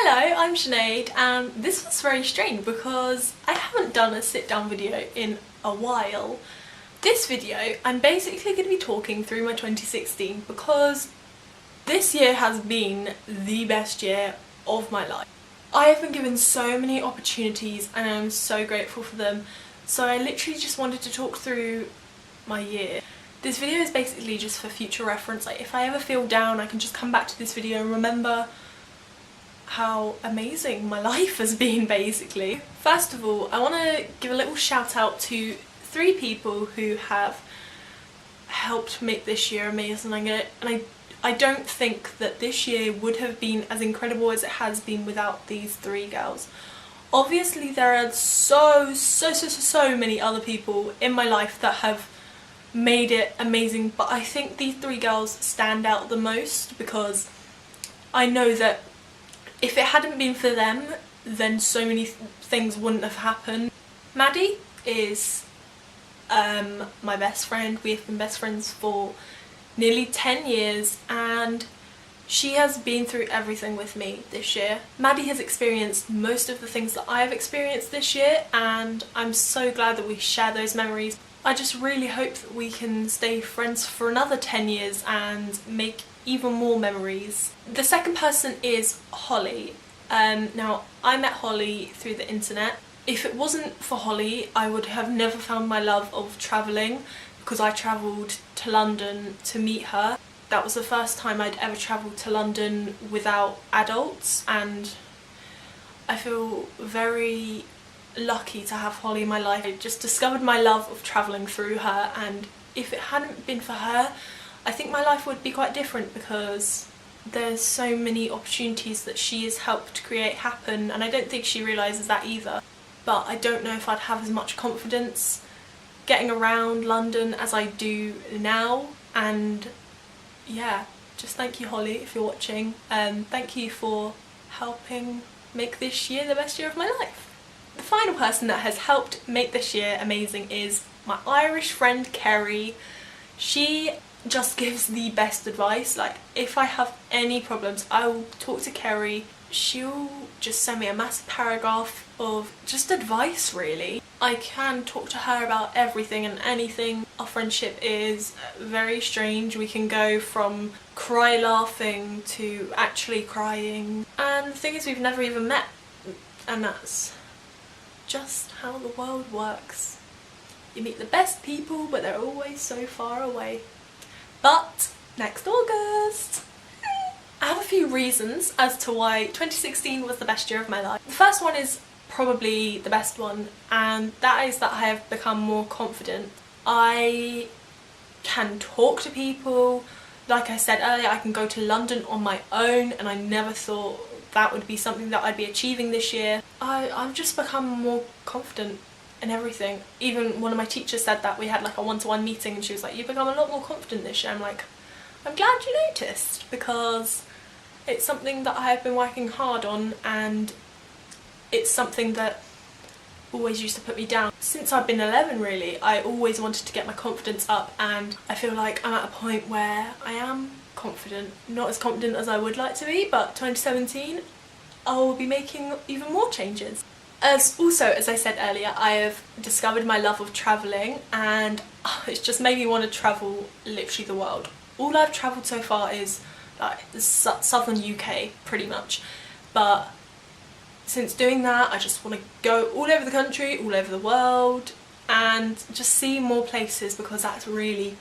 Hello, I'm Sinead, and this was very strange because I haven't done a sit down video in a while. This video, I'm basically going to be talking through my 2016 because this year has been the best year of my life. I have been given so many opportunities and I'm so grateful for them, so I literally just wanted to talk through my year. This video is basically just for future reference. Like, if I ever feel down, I can just come back to this video and remember how amazing my life has been, basically. First of all, I want to give a little shout out to 3 people who have helped make this year amazing. I don't think that this year would have been as incredible as it has been without these 3 girls. Obviously there are so many other people in my life that have made it amazing, but I think these 3 girls stand out the most because I know that if it hadn't been for them, then so many things wouldn't have happened. Maddie is my best friend. We have been best friends for nearly 10 years and she has been through everything with me this year. Maddie has experienced most of the things that I have experienced this year, and I'm so glad that we share those memories. I just really hope that we can stay friends for another 10 years and make even more memories. The second person is Holly. Now, I met Holly through the internet. If it wasn't for Holly, I would have never found my love of travelling because I travelled to London to meet her. That was the first time I'd ever travelled to London without adults, and I feel very lucky to have Holly in my life. I just discovered my love of travelling through her, and if it hadn't been for her, I think my life would be quite different because there's so many opportunities that she has helped create happen, and I don't think she realises that either. But I don't know if I'd have as much confidence getting around London as I do now, and yeah, just thank you, Holly, if you're watching. Thank you for helping make this year the best year of my life. The final person that has helped make this year amazing is my Irish friend Kerry. She just gives the best advice. Like, if I have any problems, I will talk to Kerry. She'll just send me a massive paragraph of just advice, really. I can talk to her about everything and anything. Our friendship is very strange. We can go from cry laughing to actually crying. And the thing is, we've never even met. And that's just how the world works. You meet the best people, but they're always so far away. But next August! I have a few reasons as to why 2016 was the best year of my life. The first one is probably the best one, and that is that I have become more confident. I can talk to people. Like I said earlier, I can go to London on my own, and I never thought that would be something that I'd be achieving this year. I've just become more confident in everything. Even one of my teachers said that. We had like a one-to-one meeting and she was like, "You've become a lot more confident this year." I'm like, I'm glad you noticed, because it's something that I have been working hard on, and it's something that always used to put me down. Since I've been 11, really, I always wanted to get my confidence up, and I feel like I'm at a point where I am confident. Not as confident as I would like to be, but 2017 I will be making even more changes. As I said earlier, I have discovered my love of travelling, and it's just made me want to travel literally the world. All I've travelled so far is like the southern UK, pretty much, but since doing that I just want to go all over the country, all over the world, and just see more places, because that's really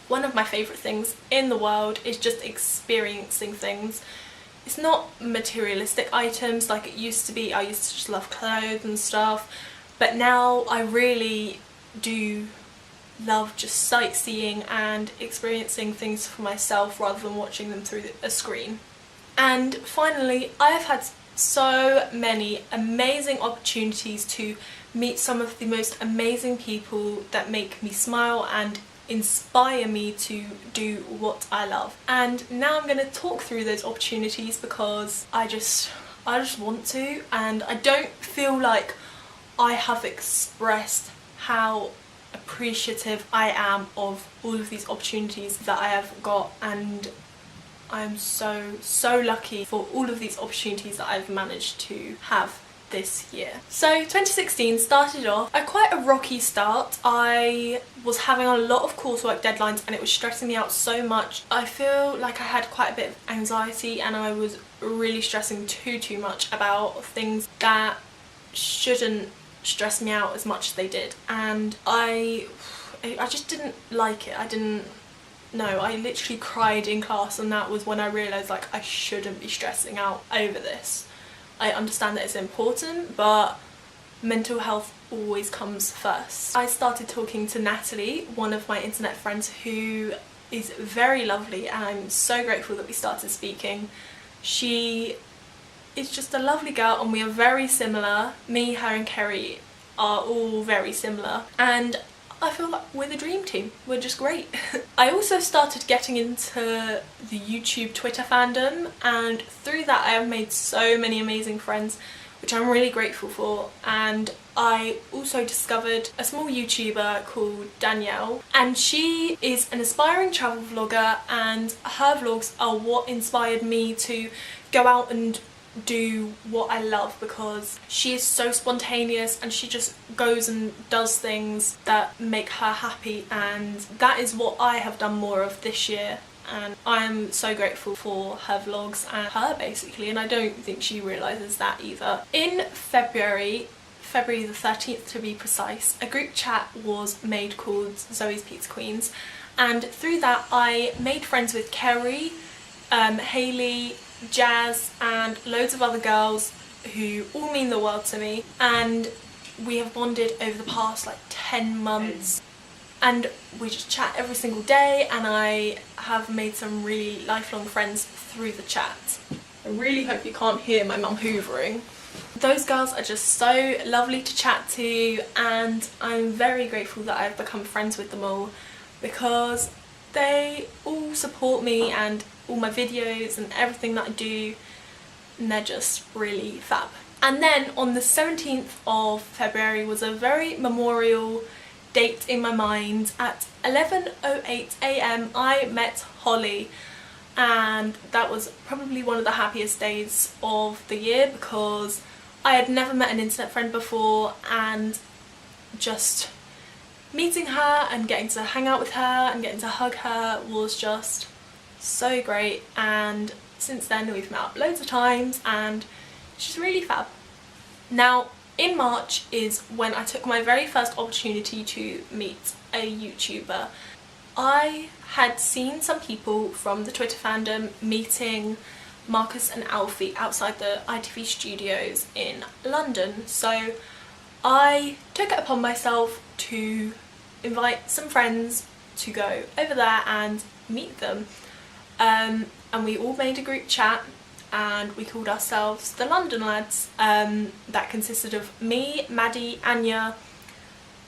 one of my favourite things in the world, is just experiencing things. It's not materialistic items like it used to be. I used to just love clothes and stuff, but now I really do love just sightseeing and experiencing things for myself rather than watching them through a screen. And finally, I have had so many amazing opportunities to meet some of the most amazing people that make me smile and inspire me to do what I love. And now I'm going to talk through those opportunities because I just want to, and I don't feel like I have expressed how appreciative I am of all of these opportunities that I have got, and I'm so lucky for all of these opportunities that I've managed to have this year. So 2016 started off at quite a rocky start. I was having a lot of coursework deadlines and it was stressing me out so much. I feel like I had quite a bit of anxiety and I was really stressing too much about things that shouldn't stress me out as much as they did, and I just didn't like it. I literally cried in class, and that was when I realised like I shouldn't be stressing out over this. I understand that it's important, but mental health always comes first. I started talking to Natalie, one of my internet friends, who is very lovely, and I'm so grateful that we started speaking. She is just a lovely girl and we are very similar. Me, her and Kerry are all very similar, and I feel like we're the dream team. We're just great. I also started getting into the YouTube Twitter fandom, and through that I have made so many amazing friends, which I'm really grateful for. And I also discovered a small YouTuber called Danielle, and she is an aspiring travel vlogger, and her vlogs are what inspired me to go out and do what I love, because she is so spontaneous and she just goes and does things that make her happy, and that is what I have done more of this year, and I'm so grateful for her vlogs and her basically, and I don't think she realises that either. In February the 13th to be precise, a group chat was made called Zoe's Pizza Queens, and through that I made friends with Kerry, Hayley, Jazz and loads of other girls who all mean the world to me, and we have bonded over the past like 10 months and we just chat every single day, and I have made some really lifelong friends through the chat. I really hope you can't hear my mum hoovering. Those girls are just so lovely to chat to, and I'm very grateful that I've become friends with them all, because they all support me and all my videos and everything that I do, and they're just really fab. And then on the 17th of February was a very memorial date in my mind. At 11:08 AM I met Holly, and that was probably one of the happiest days of the year, because I had never met an internet friend before, and just meeting her and getting to hang out with her and getting to hug her was just so great. And since then we've met up loads of times and she's really fab. Now in March is when I took my very first opportunity to meet a YouTuber. I had seen some people from the Twitter fandom meeting Marcus and Alfie outside the ITV studios in London, so I took it upon myself to invite some friends to go over there and meet them. And we all made a group chat and we called ourselves the London Lads. That consisted of me, Maddie, Anya,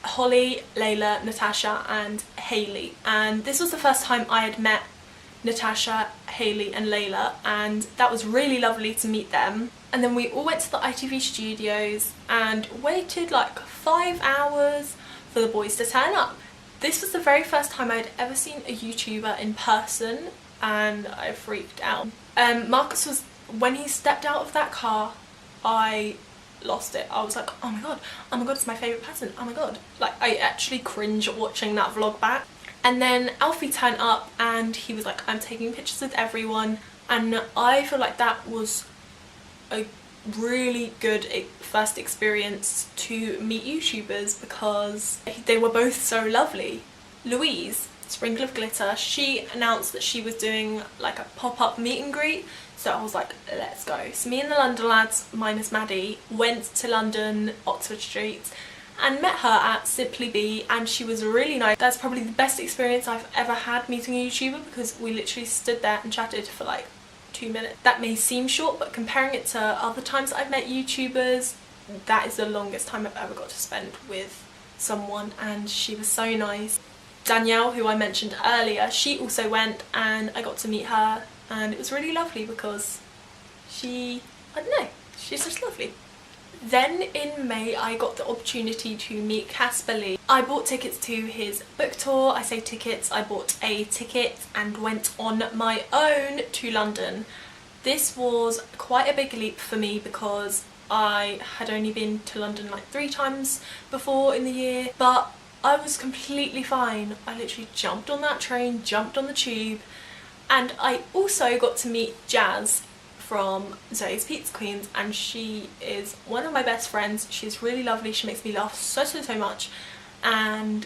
Holly, Layla, Natasha and Hayley. And this was the first time I had met Natasha, Hayley and Layla, and that was really lovely to meet them. And then we all went to the ITV studios and waited like 5 hours for the boys to turn up. This was the very first time I'd ever seen a YouTuber in person, and I freaked out. Marcus was, when he stepped out of that car, I lost it. I was like, oh my god, it's my favourite person, oh my god. Like, I actually cringe watching that vlog back. And then Alfie turned up and he was like, I'm taking pictures with everyone, and I feel like that was a really good first experience to meet YouTubers, because they were both so lovely. Louise, Sprinkle of Glitter, she announced that she was doing like a pop-up meet and greet, so I was like, let's go. So me and the London Lads, minus Maddie, went to London, Oxford Street, and met her at Simply Be, and she was really nice. That's probably the best experience I've ever had meeting a YouTuber, because we literally stood there and chatted for like 2 minutes. That may seem short, but comparing it to other times I've met YouTubers, that is the longest time I've ever got to spend with someone, and she was so nice. Danielle, who I mentioned earlier, she also went and I got to meet her, and it was really lovely because she, I don't know, she's just lovely. Then in May I got the opportunity to meet Casper Lee. I bought tickets to his book tour. I say tickets, I bought a ticket and went on my own to London. This was quite a big leap for me because I had only been to London like 3 times before in the year, but I was completely fine. I literally jumped on that train, jumped on the tube, and I also got to meet Jazz from Zoe's Pizza Queens, and she is one of my best friends. She's really lovely, she makes me laugh so much, and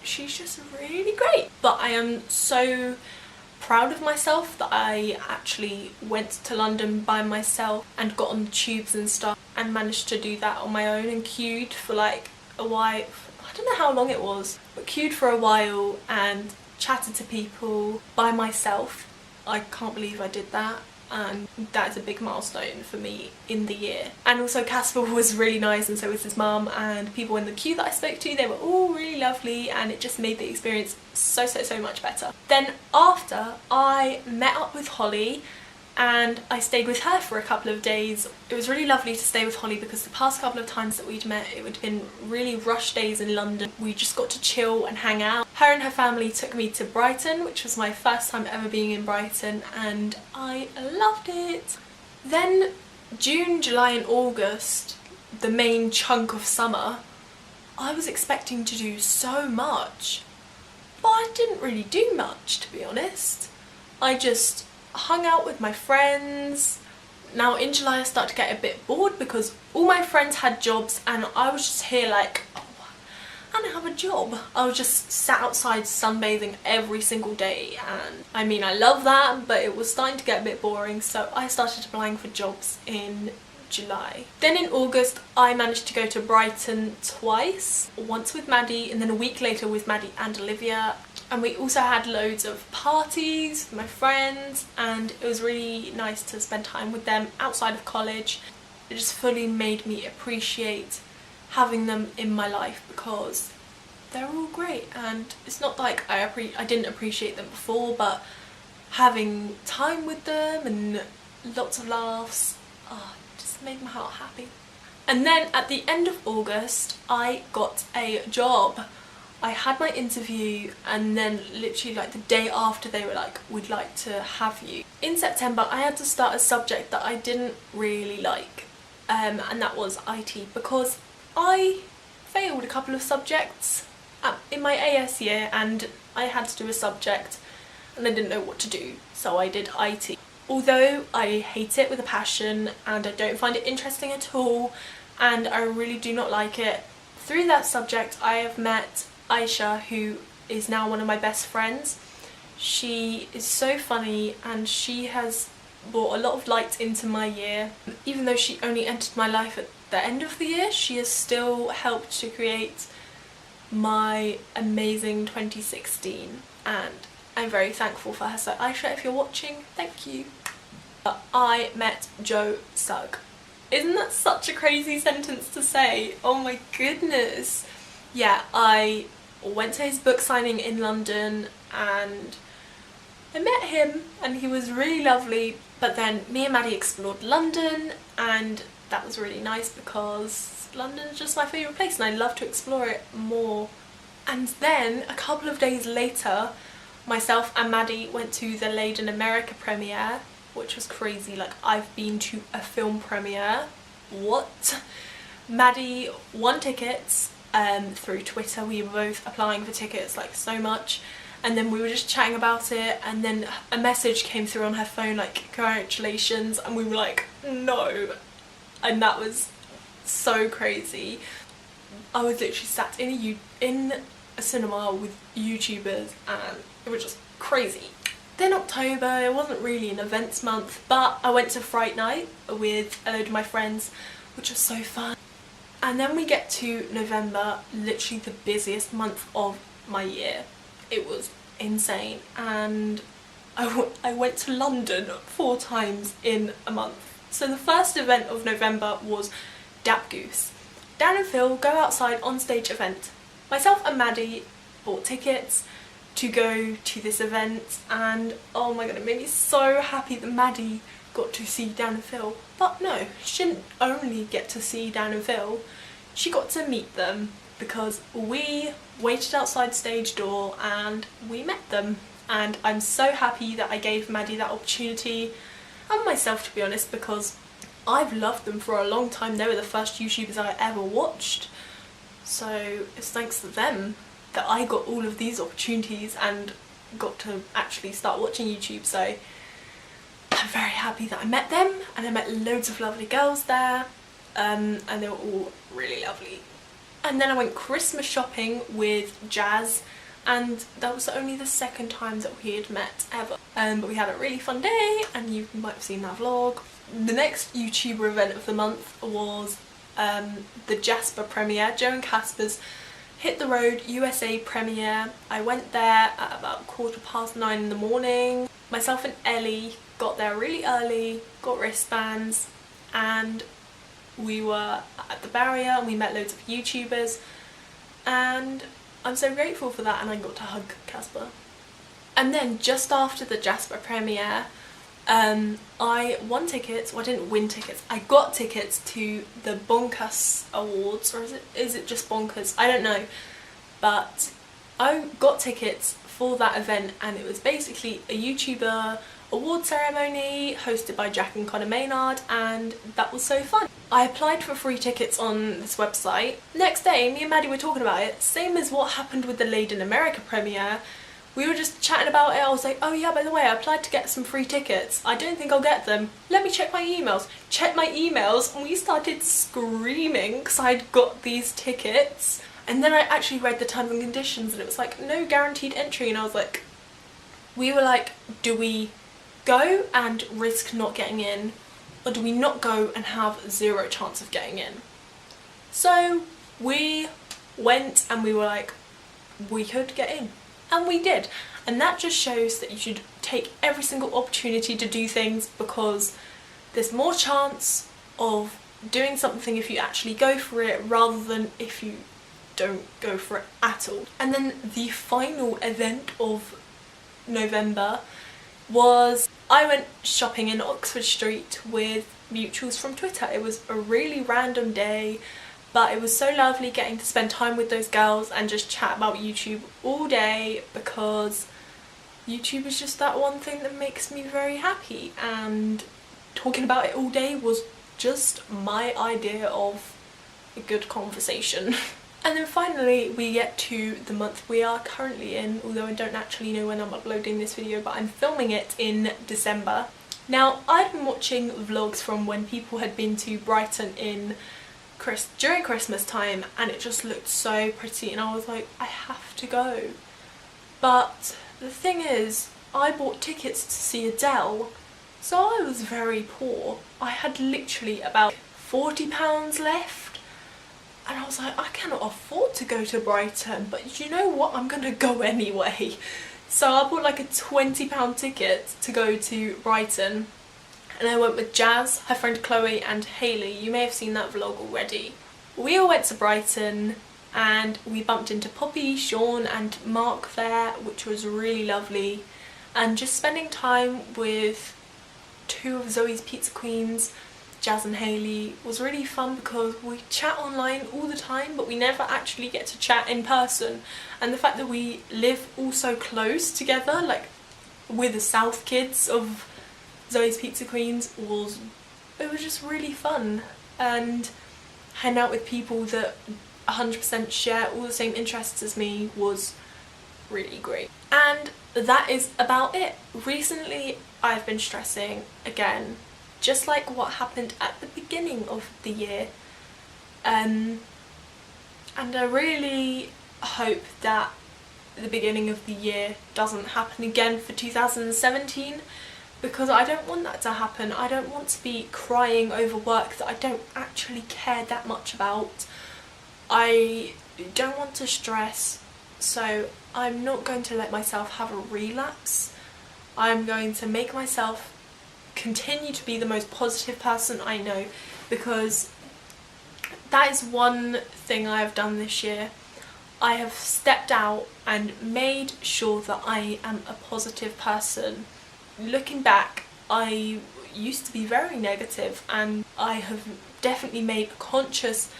she's just really great. But I am so proud of myself that I actually went to London by myself and got on the tubes and stuff and managed to do that on my own and queued for like a while. I don't know how long it was, but queued for a while and chatted to people by myself. I can't believe I did that, and that is a big milestone for me in the year. And also Casper was really nice, and so was his mum, and people in the queue that I spoke to, they were all really lovely, and it just made the experience so much better. Then after, I met up with Holly and I stayed with her for a couple of days. It was really lovely to stay with Holly because the past couple of times that we'd met, it would have been really rush days in London. We just got to chill and hang out. Her and her family took me to Brighton, which was my first time ever being in Brighton, and I loved it. Then June, July and August, the main chunk of summer, I was expecting to do so much, but I didn't really do much, to be honest. I just hung out with my friends. Now in July I started to get a bit bored because all my friends had jobs and I was just here like, oh, I don't have a job. I was just sat outside sunbathing every single day, and I mean, I love that, but it was starting to get a bit boring, so I started applying for jobs in July. Then in August I managed to go to Brighton twice, once with Maddie and then a week later with Maddie and Olivia. And we also had loads of parties with my friends, and it was really nice to spend time with them outside of college. It just fully made me appreciate having them in my life because they're all great, and it's not like I didn't appreciate them before, but having time with them and lots of laughs, just made my heart happy. And then at the end of August I got a job. I had my interview, and then literally like the day after they were like, we'd like to have you. In September I had to start a subject that I didn't really like, and that was IT, because I failed a couple of subjects in my AS year and I had to do a subject and I didn't know what to do, so I did IT. Although I hate it with a passion and I don't find it interesting at all and I really do not like it, through that subject I have met Aisha, who is now one of my best friends. She is so funny and she has brought a lot of light into my year. Even though she only entered my life at the end of the year, she has still helped to create my amazing 2016, and I'm very thankful for her. So Aisha, if you're watching, thank you. I met Joe Sugg. Isn't that such a crazy sentence to say? Oh my goodness. Yeah, I went to his book signing in London and I met him and he was really lovely. But then me and Maddie explored London, and that was really nice because London is just my favourite place and I love to explore it more. And then a couple of days later, myself and Maddie went to the Laid in America premiere, which was crazy. Like, I've been to a film premiere. What? Maddie won tickets through Twitter. We were both applying for tickets like so much, and then we were just chatting about it, and then a message came through on her phone like, congratulations, and we were like, no. And that was so crazy. I was literally sat in a cinema with YouTubers and it was just crazy. Then October, it wasn't really an events month, but I went to Fright Night with a load of my friends, which was so fun. And then we get to November, literally the busiest month of my year. It was insane, and I went to London 4 times in a month. So the first event of November was Dap Goose. Dan and Phil go outside on stage event. Myself and Maddie bought tickets to go to this event, and oh my god, it made me so happy that Maddie got to see Dan and Phil. But no, she didn't only get to see Dan and Phil, she got to meet them because we waited outside stage door and we met them. And I'm so happy that I gave Maddie that opportunity, and myself to be honest, because I've loved them for a long time. They were the first YouTubers I ever watched, so it's thanks to them that I got all of these opportunities and got to actually start watching YouTube. So I'm very happy that I met them, and I met loads of lovely girls there, and they were all really lovely. And then I went Christmas shopping with Jazz, and that was only the second time that we had met ever. But we had a really fun day, and you might have seen that vlog. The next YouTuber event of the month was the Jasper premiere, Joe and Casper's Hit the Road USA premiere. I went there at about 9:15 in the morning. Myself and Ellie got there really early, got wristbands, and we were at the barrier and we met loads of YouTubers, and I'm so grateful for that, and I got to hug Casper. And then just after the Jasper premiere, I won tickets. Well, I didn't win tickets, I got tickets to the Bonkers Awards, or is it just Bonkers? I don't know. But I got tickets for that event, and it was basically a YouTuber award ceremony hosted by Jack and Connor Maynard, and that was so fun. I applied for free tickets on this website. Next day, me and Maddie were talking about it, same as what happened with the Laid in America premiere. We were just chatting about it. I was like, oh yeah, by the way, I applied to get some free tickets. I don't think I'll get them. Let me check my emails. Check my emails, and we started screaming because I'd got these tickets. And then I actually read the terms and conditions, and it was like, no guaranteed entry. And I was like, we were like, do we go and risk not getting in, or do we not go and have zero chance of getting in? So we went, and we were like, we could get in. And we did. And that just shows that you should take every single opportunity to do things, because there's more chance of doing something if you actually go for it rather than if you don't go for it at all. And then the final event of November was I went shopping in Oxford Street with mutuals from Twitter. It was a really random day, but it was so lovely getting to spend time with those girls and just chat about YouTube all day, because YouTube is just that one thing that makes me very happy, and talking about it all day was just my idea of a good conversation. And then finally we get to the month we are currently in, although I don't actually know when I'm uploading this video, but I'm filming it in December. Now, I'd been watching vlogs from when people had been to Brighton during Christmas time, and it just looked so pretty, and I was like, I have to go. But the thing is, I bought tickets to see Adele, so I was very poor. I had literally about £40 left, and I was like, I cannot afford to go to Brighton, but you know what, I'm gonna go anyway. So I bought like a £20 ticket to go to Brighton, and I went with Jazz, her friend Chloe, and Hayley. You may have seen that vlog already. We all went to Brighton, and we bumped into Poppy, Sean and Mark there, which was really lovely. And just spending time with two of Zoe's pizza queens, Jazz and Hayley, was really fun, because we chat online all the time but we never actually get to chat in person. And the fact that we live all so close together, like we're the South kids of Zoe's Pizza Queens, it was just really fun, and hanging out with people that 100% share all the same interests as me was really great. And that is about it. Recently I've been stressing again, just like what happened at the beginning of the year, and I really hope that the beginning of the year doesn't happen again for 2017, because I don't want that to happen. I don't want to be crying over work that I don't actually care that much about. I don't want to stress, so I'm not going to let myself have a relapse. I'm going to make myself continue to be the most positive person I know, because that is one thing I have done this year. I have stepped out and made sure that I am a positive person. Looking back, I used to be very negative, and I have definitely made a conscious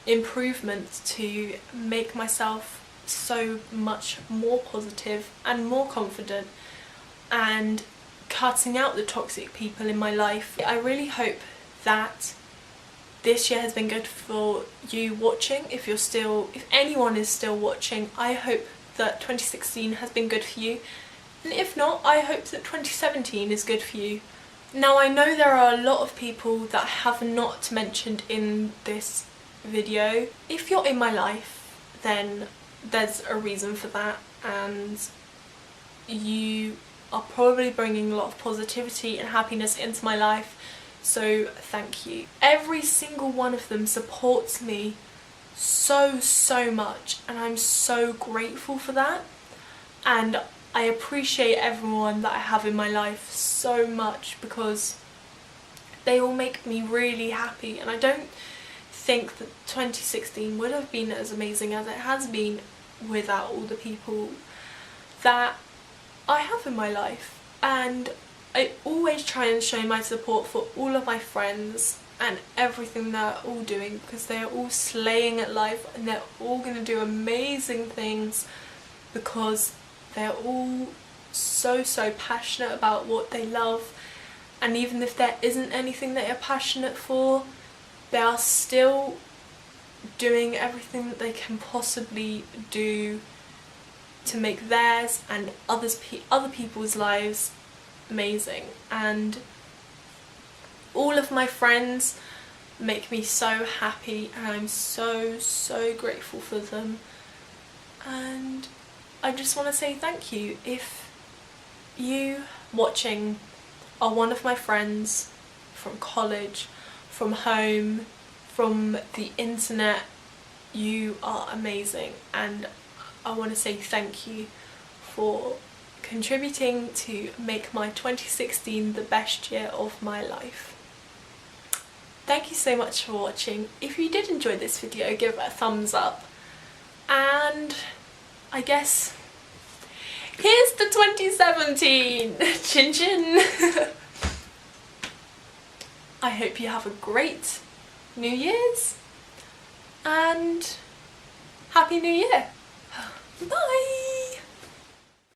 improvement to make myself so much more positive and more confident, and cutting out the toxic people in my life. I really hope that this year has been good for you watching. If anyone is still watching, I hope that 2016 has been good for you, and if not, I hope that 2017 is good for you. Now, I know there are a lot of people that I have not mentioned in this video. If you're in my life, then there's a reason for that, and you are probably bringing a lot of positivity and happiness into my life, so thank you. Every single one of them supports me so much, and I'm so grateful for that, and I appreciate everyone that I have in my life so much, because they all make me really happy, and I don't think that 2016 would have been as amazing as it has been without all the people that I have in my life. And I always try and show my support for all of my friends and everything they're all doing, because they're all slaying at life, and they're all going to do amazing things, because they're all so passionate about what they love. And even if there isn't anything that you're passionate for, they are still doing everything that they can possibly do to make theirs and other people's lives amazing. And all of my friends make me so happy, and I'm so grateful for them. And I just want to say thank you. If you watching are one of my friends from college, from home, from the internet, you are amazing, and I want to say thank you for contributing to make my 2016 the best year of my life. Thank you so much for watching. If you did enjoy this video, give it a thumbs up, and I guess here's the 2017! Chin chin! I hope you have a great New Year's, and Happy New Year! Bye!